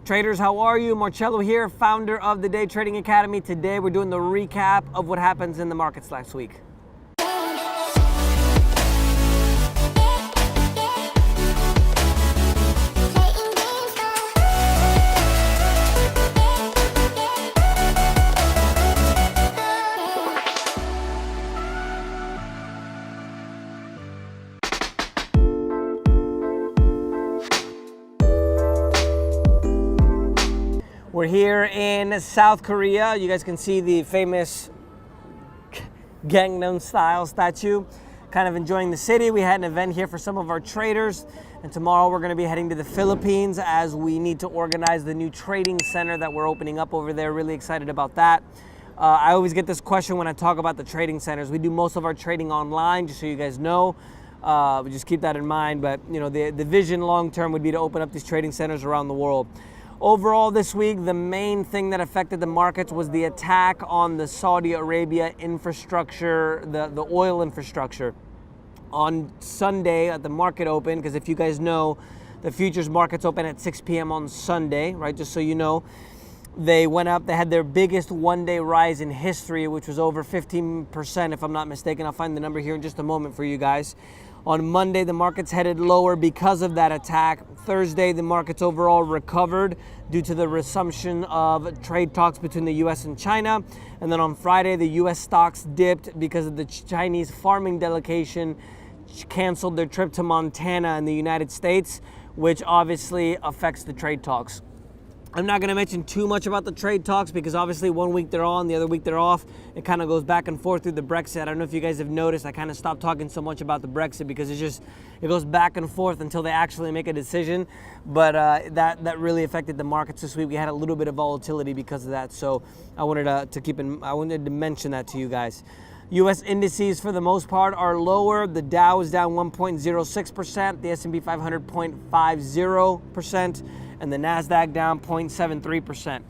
Traders, how are you? Marcello here, founder of the Day Trading Academy. Today we're doing the recap of what happens in the markets last week. We're here in South Korea. You guys can see the famous Gangnam Style statue. Kind of enjoying the city. We had an event here for some of our traders, and tomorrow we're going to be heading to the Philippines as we need to organize the new trading center that we're opening up over there. Really excited about that. I always get this question when I talk about the trading centers. We do most of our trading online, just so you guys know. Just keep that in mind. But you know, the vision long term would be to open up these trading centers around the world. Overall this week, the main thing that affected the markets was the attack on the Saudi Arabia infrastructure, the oil infrastructure. On Sunday at the market open, because if you guys know, the futures markets open at 6 p.m. on Sunday, right? Just so you know, they went up, they had their biggest one-day rise in history, which was over 15%, if I'm not mistaken. I'll find the number here in just a moment for you guys. On Monday, the markets headed lower because of that attack. Thursday, the markets overall recovered due to the resumption of trade talks between the U.S. and China. And then on Friday, the U.S. stocks dipped because of the Chinese farming delegation canceled their trip to Montana in the United States, which obviously affects the trade talks. I'm not going to mention too much about the trade talks because obviously one week they're on, the other week they're off. It kind of goes back and forth through the Brexit. I don't know if you guys have noticed, I kind of stopped talking so much about the Brexit because it goes back and forth until they actually make a decision. But that really affected the markets this week. We had a little bit of volatility because of that. So I wanted to mention that to you guys. U.S. indices for the most part are lower. The Dow is down 1.06%, the S&P 500 0.50%, and the NASDAQ down 0.73%.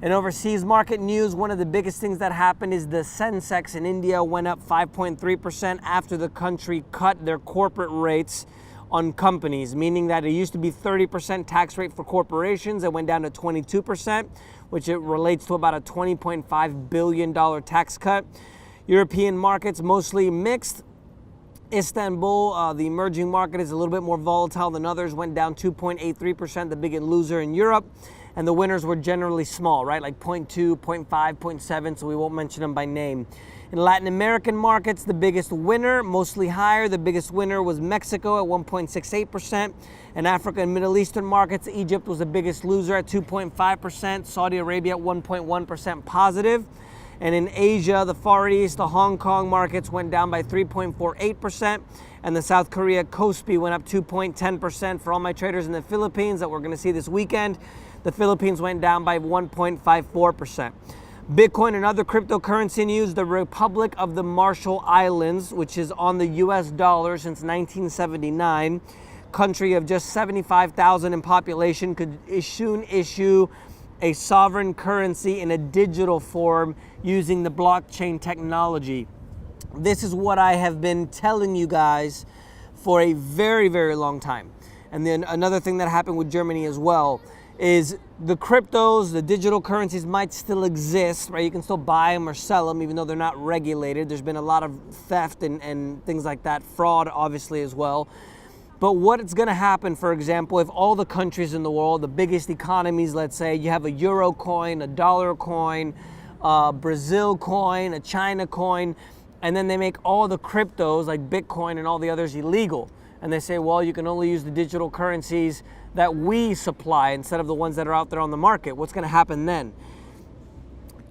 In overseas market news, one of the biggest things that happened is the Sensex in India went up 5.3% after the country cut their corporate rates on companies, meaning that it used to be 30% tax rate for corporations. It went down to 22%, which it relates to about a $20.5 billion tax cut. European markets mostly mixed. Istanbul, the emerging market, is a little bit more volatile than others, went down 2.83%, the big loser in Europe. And the winners were generally small, right? Like 0.2, 0.5, 0.7, so we won't mention them by name. In Latin American markets, the biggest winner, mostly higher, the biggest winner was Mexico at 1.68%. In Africa and Middle Eastern markets, Egypt was the biggest loser at 2.5%, Saudi Arabia at 1.1% positive. And in Asia, the Far East, the Hong Kong markets went down by 3.48%, and the South Korea Kospi went up 2.10%. For all my traders in the Philippines that we're going to see this weekend, the Philippines went down by 1.54%. Bitcoin and other cryptocurrency news, the Republic of the Marshall Islands, which is on the US dollar since 1979, country of just 75,000 in population, could soon issue a sovereign currency in a digital form using the blockchain technology. This is what I have been telling you guys for a very, very long time. And then another thing that happened with Germany as well is the cryptos, the digital currencies might still exist, right? You can still buy them or sell them even though they're not regulated. There's been a lot of theft and things like that, fraud obviously as well. But what's going to happen, for example, if all the countries in the world, the biggest economies, let's say, you have a euro coin, a dollar coin, a Brazil coin, a China coin, and then they make all the cryptos like Bitcoin and all the others illegal. And they say, well, you can only use the digital currencies that we supply instead of the ones that are out there on the market. What's going to happen then?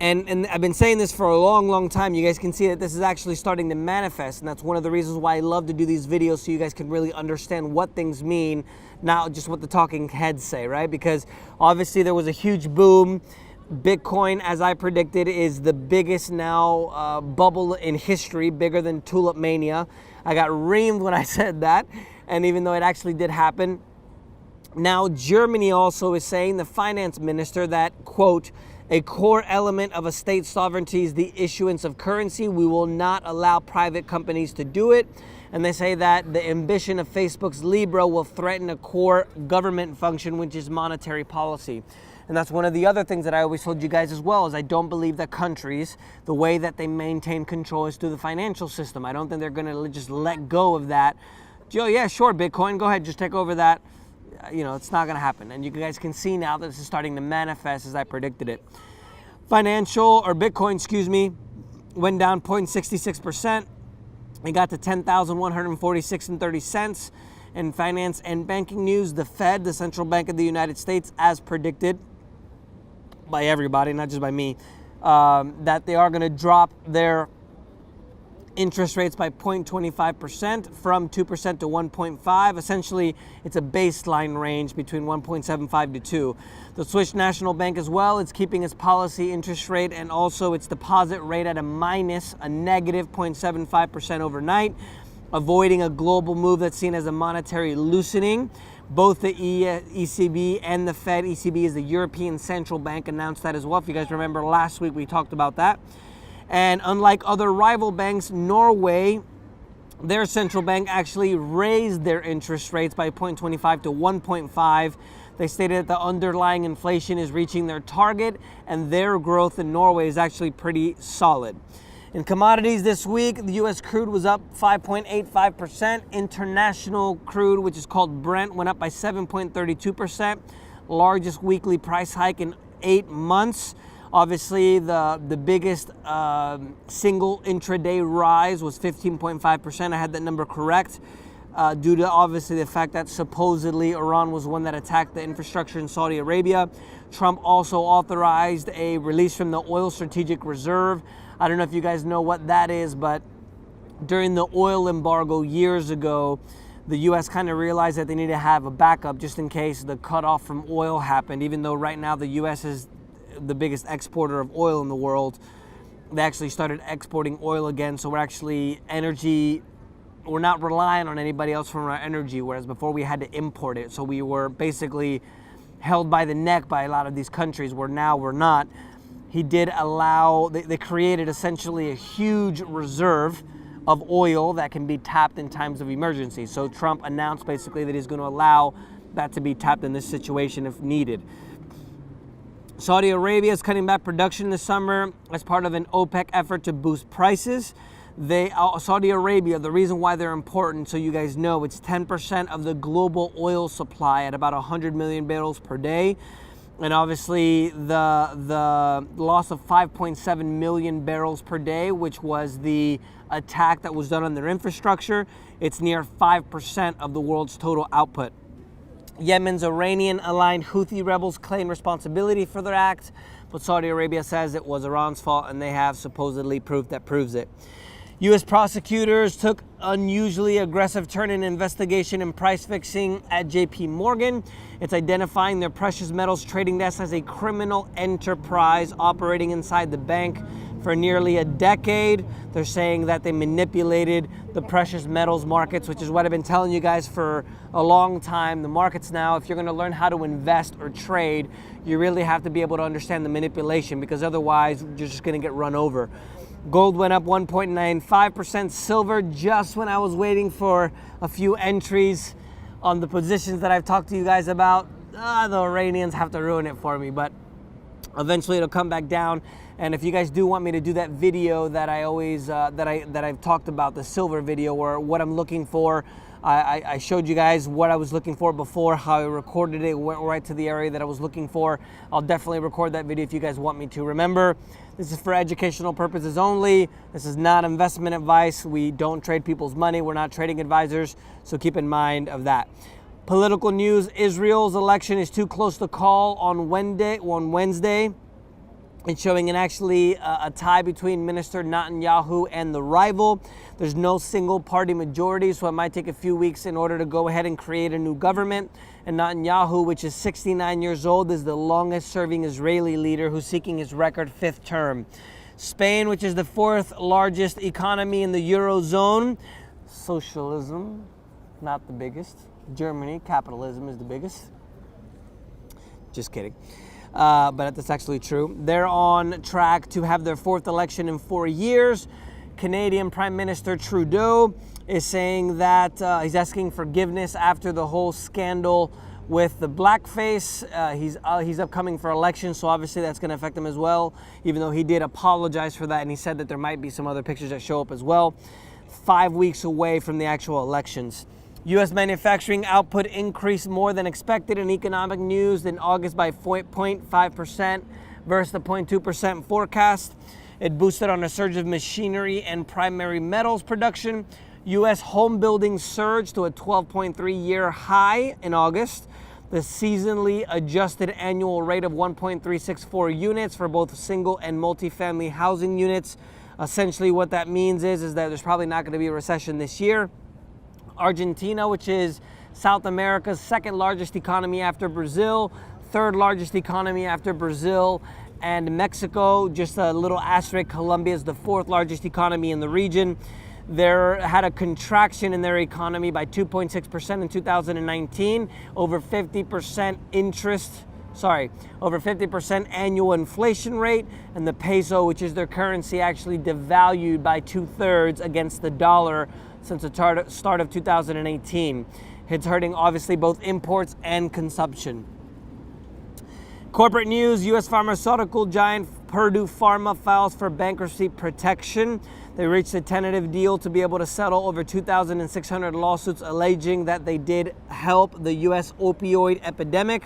And I've been saying this for a long, long time. You guys can see that this is actually starting to manifest, and that's one of the reasons why I love to do these videos, so you guys can really understand what things mean, not just what the talking heads say, right? Because obviously there was a huge boom. Bitcoin, as I predicted, is the biggest now bubble in history, bigger than Tulip Mania. I got reamed when I said that, and even though it actually did happen, Now, Germany also is saying, the finance minister, that, quote, a core element of a state's sovereignty is the issuance of currency. We will not allow private companies to do it. And they say that the ambition of Facebook's Libra will threaten a core government function, which is monetary policy. And that's one of the other things that I always told you guys as well, is I don't believe that countries, the way that they maintain control is through the financial system. I don't think they're going to just let go of that. Joe, yeah, sure, Bitcoin, go ahead, just take over that. You know, it's not going to happen. And you guys can see now that this is starting to manifest as I predicted it. Bitcoin, excuse me, went down 0.66%. It got to 10,146.30 cents. In finance and banking news, the Fed, the Central Bank of the United States, as predicted by everybody, not just by me, that they are going to drop their interest rates by 0.25% from 2% to 1.5%. Essentially, it's a baseline range between 1.75 to 2. The Swiss National Bank as well, it's keeping its policy interest rate and also its deposit rate at a negative 0.75% overnight, avoiding a global move that's seen as a monetary loosening. Both the ECB and the Fed, ECB is the European Central Bank, announced that as well. If you guys remember last week, we talked about that. And unlike other rival banks, Norway, their central bank actually raised their interest rates by 0.25 to 1.5. They stated that the underlying inflation is reaching their target and their growth in Norway is actually pretty solid. In commodities this week, the U.S. crude was up 5.85%. International crude, which is called Brent, went up by 7.32%. Largest weekly price hike in 8 months. Obviously, the biggest single intraday rise was 15.5%. I had that number correct due to obviously the fact that supposedly Iran was one that attacked the infrastructure in Saudi Arabia. Trump also authorized a release from the Oil Strategic Reserve. I don't know if you guys know what that is, but during the oil embargo years ago, the U.S. kind of realized that they need to have a backup just in case the cutoff from oil happened. Even though right now the U.S. is the biggest exporter of oil in the world, they actually started exporting oil again. So we're actually we're not relying on anybody else for our energy, whereas before we had to import it. So we were basically held by the neck by a lot of these countries, where now we're not. He did allow, they created essentially a huge reserve of oil that can be tapped in times of emergency. So Trump announced basically that he's going to allow that to be tapped in this situation if needed. Saudi Arabia is cutting back production this summer as part of an OPEC effort to boost prices. Saudi Arabia, the reason why they're important, so you guys know, it's 10% of the global oil supply at about 100 million barrels per day. And obviously the loss of 5.7 million barrels per day, which was the attack that was done on their infrastructure, it's near 5% of the world's total output. Yemen's Iranian-aligned Houthi rebels claim responsibility for their act, but Saudi Arabia says it was Iran's fault, and they have supposedly proof that proves it. U.S. prosecutors took unusually aggressive turn in investigation and price fixing at J.P. Morgan. It's identifying their precious metals trading desk as a criminal enterprise operating inside the bank for nearly a decade. They're saying that they manipulated the precious metals markets, which is what I've been telling you guys for a long time. The markets now, if you're going to learn how to invest or trade, you really have to be able to understand the manipulation, because otherwise you're just going to get run over. Gold went up 1.95%. Silver, just when I was waiting for a few entries on the positions that I've talked to you guys about, the Iranians have to ruin it for me, but eventually it'll come back down. And if you guys do want me to do that video that I always that I've talked about, the silver video, or what I'm looking for, I showed you guys what I was looking for before, how I recorded it, went right to the area that I was looking for. I'll definitely record that video if you guys want me to. Remember, this is for educational purposes only. This is not investment advice. We don't trade people's money. We're not trading advisors, so keep in mind of that. Political news: Israel's election is too close to call on Wednesday. It's showing a tie between Minister Netanyahu and the rival. There's no single party majority, so it might take a few weeks in order to go ahead and create a new government. And Netanyahu, which is 69 years old, is the longest serving Israeli leader who's seeking his record 5th term. Spain, which is the 4th largest economy in the Eurozone, socialism, not the biggest. Germany, capitalism is the biggest. Just kidding. But that's actually true. They're on track to have their 4th election in 4 years. Canadian Prime Minister Trudeau is saying that he's asking forgiveness after the whole scandal with the blackface. He's upcoming for election, so obviously that's going to affect him as well, even though he did apologize for that, and he said that there might be some other pictures that show up as well. 5 weeks away from the actual elections. U.S. manufacturing output increased more than expected in economic news in August by 0.5% versus the 0.2% forecast. It boosted on a surge of machinery and primary metals production. U.S. home building surged to a 12.3-year high in August. The seasonally adjusted annual rate of 1.364 units for both single and multifamily housing units. Essentially what that means is that there's probably not going to be a recession this year. Argentina, which is South America's 2nd largest economy after Brazil, 3rd largest economy after Brazil and Mexico, just a little asterisk, Colombia is the 4th largest economy in the region. They had a contraction in their economy by 2.6% in 2019, over 50% over 50% annual inflation rate, and the peso, which is their currency, actually devalued by 2/3 against the dollar since the start of 2018. It's hurting obviously both imports and consumption. Corporate news, U.S. pharmaceutical giant Purdue Pharma files for bankruptcy protection. They reached a tentative deal to be able to settle over 2,600 lawsuits alleging that they did help the U.S. opioid epidemic.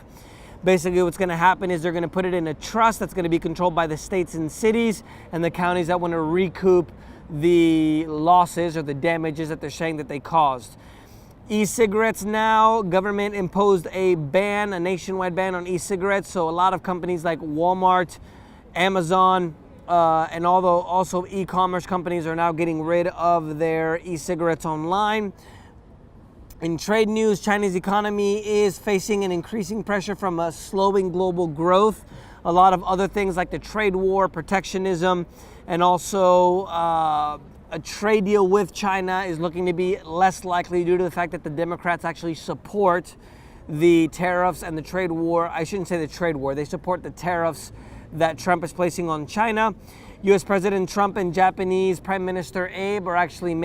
Basically what's going to happen is they're going to put it in a trust that's going to be controlled by the states and cities and the counties that want to recoup the losses or the damages that they're saying that they caused. E-cigarettes now, government imposed a nationwide ban on e-cigarettes. So a lot of companies like Walmart, Amazon, and also e-commerce companies are now getting rid of their e-cigarettes online. In trade news, Chinese economy is facing an increasing pressure from a slowing global growth. A lot of other things like the trade war, protectionism, and also a trade deal with China is looking to be less likely due to the fact that the Democrats actually support the tariffs and the trade war. I shouldn't say the trade war. They support the tariffs that Trump is placing on China. U.S. President Trump and Japanese Prime Minister Abe are actually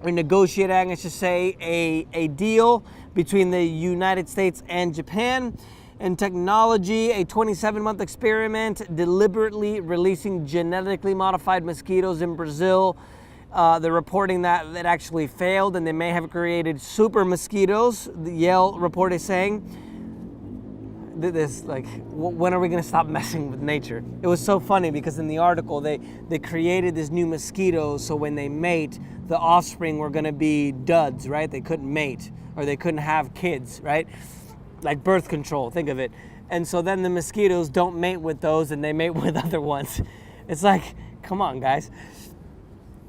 negotiating, I should say, a deal between the United States and Japan. In technology, a 27-month experiment deliberately releasing genetically modified mosquitoes in Brazil. They're reporting that it actually failed and they may have created super mosquitoes. The Yale report is saying, when are we going to stop messing with nature? It was so funny because in the article, they created this new mosquito so when they mate, the offspring were going to be duds, right? They couldn't mate or they couldn't have kids, right? Like birth control, think of it. And so then the mosquitoes don't mate with those and they mate with other ones. It's like, come on, guys.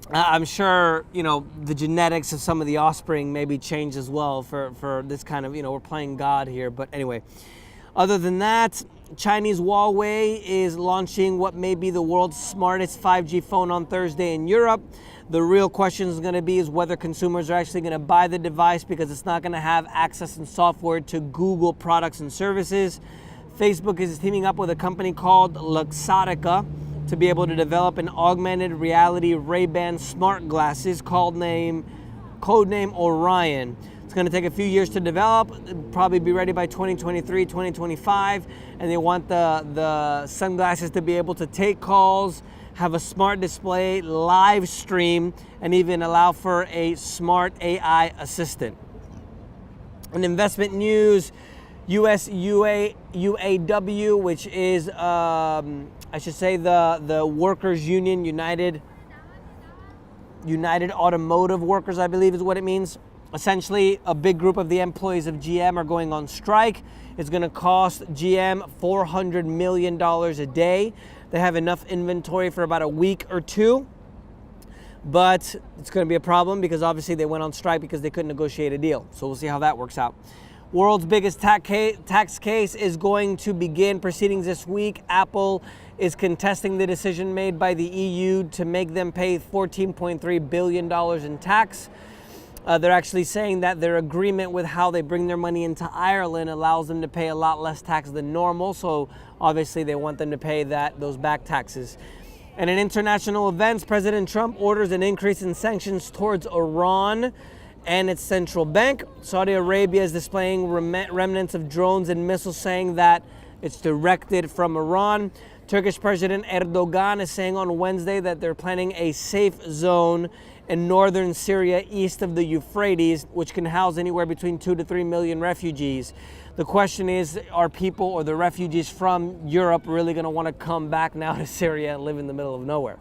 I'm sure, the genetics of some of the offspring maybe changed as well for this kind of, we're playing God here. But anyway, other than that, Chinese Huawei is launching what may be the world's smartest 5G phone on Thursday in Europe. The real question is going to be whether consumers are actually going to buy the device because it's not going to have access and software to Google products and services. Facebook is teaming up with a company called Luxottica to be able to develop an augmented reality Ray-Ban smart glasses codename Orion. It's going to take a few years to develop, probably be ready by 2023, 2025, and they want the sunglasses to be able to take calls, have a smart display, live stream, and even allow for a smart AI assistant. In investment news, US UAW, which is, I should say, the workers' union, United Automotive Workers, I believe is what it means. Essentially, a big group of the employees of GM are going on strike. It's going to cost GM $400 million a day. They have enough inventory for about a week or two, but it's going to be a problem because obviously they went on strike because they couldn't negotiate a deal. So we'll see how that works out. World's biggest tax case is going to begin proceedings this week. Apple is contesting the decision made by the EU to make them pay $14.3 billion in tax. They're actually saying that their agreement with how they bring their money into Ireland allows them to pay a lot less tax than normal. So obviously they want them to pay those back taxes. And in international events, President Trump orders an increase in sanctions towards Iran and its central bank. Saudi Arabia is displaying remnants of drones and missiles, saying that it's directed from Iran. Turkish President Erdogan is saying on Wednesday that they're planning a safe zone in northern Syria east of the Euphrates, which can house anywhere between 2 to 3 million refugees. The question is, are people or the refugees from Europe really going to want to come back now to Syria and live in the middle of nowhere?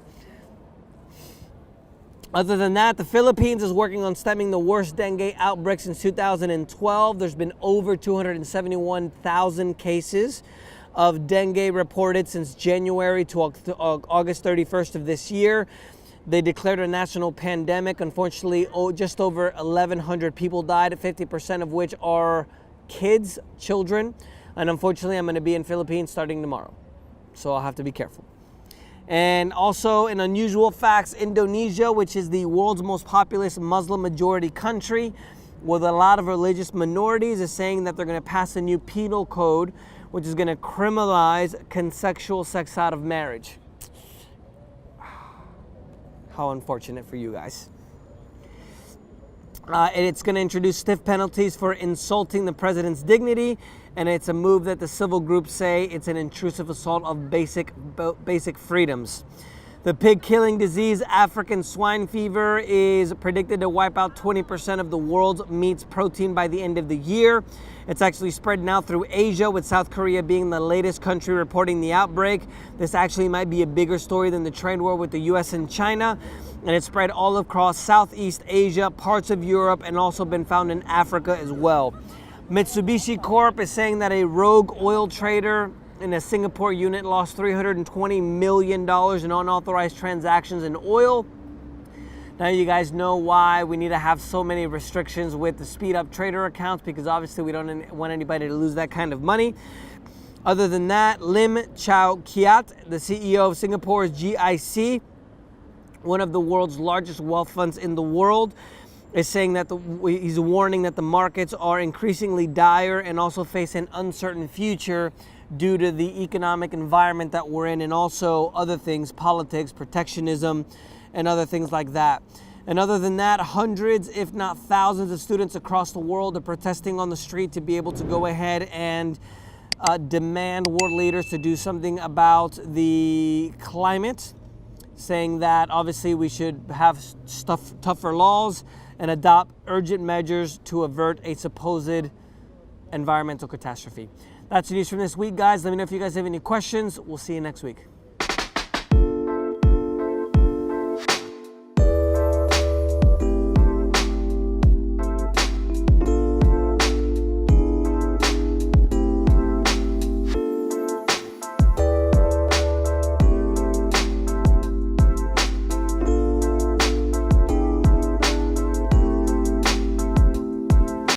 Other than that, the Philippines is working on stemming the worst dengue outbreak since 2012. There's been over 271,000 cases of dengue reported since January to August 31st of this year. They declared a national pandemic. Unfortunately, just over 1,100 people died, 50% of which are kids, children. And unfortunately, I'm going to be in Philippines starting tomorrow, so I'll have to be careful. And also, in unusual facts, Indonesia, which is the world's most populous Muslim majority country with a lot of religious minorities, is saying that they're going to pass a new penal code which is going to criminalize consensual sex out of marriage. How unfortunate for you guys. And it's going to introduce stiff penalties for insulting the president's dignity, and it's a move that the civil groups say it's an intrusive assault of basic freedoms. The pig-killing disease African swine fever is predicted to wipe out 20% of the world's meat's protein by the end of the year. It's actually spread now through Asia, with South Korea being the latest country reporting the outbreak. This actually might be a bigger story than the trade war with the US and China. And it's spread all across Southeast Asia, parts of Europe, and also been found in Africa as well. Mitsubishi Corp is saying that a rogue oil trader in a Singapore unit lost $320 million in unauthorized transactions in oil. Now you guys know why we need to have so many restrictions with the speed up trader accounts, because obviously we don't want anybody to lose that kind of money. Other than that, Lim Chow Kiat, the CEO of Singapore's GIC, one of the world's largest wealth funds in the world, is saying that he's warning that the markets are increasingly dire and also face an uncertain future due to the economic environment that we're in, and also other things, politics, protectionism, and other things like that. And other than that, hundreds, if not thousands of students across the world are protesting on the street to be able to go ahead and demand world leaders to do something about the climate, saying that obviously we should have tougher laws and adopt urgent measures to avert a supposed environmental catastrophe. That's the news from this week, guys. Let me know if you guys have any questions. We'll see you next week.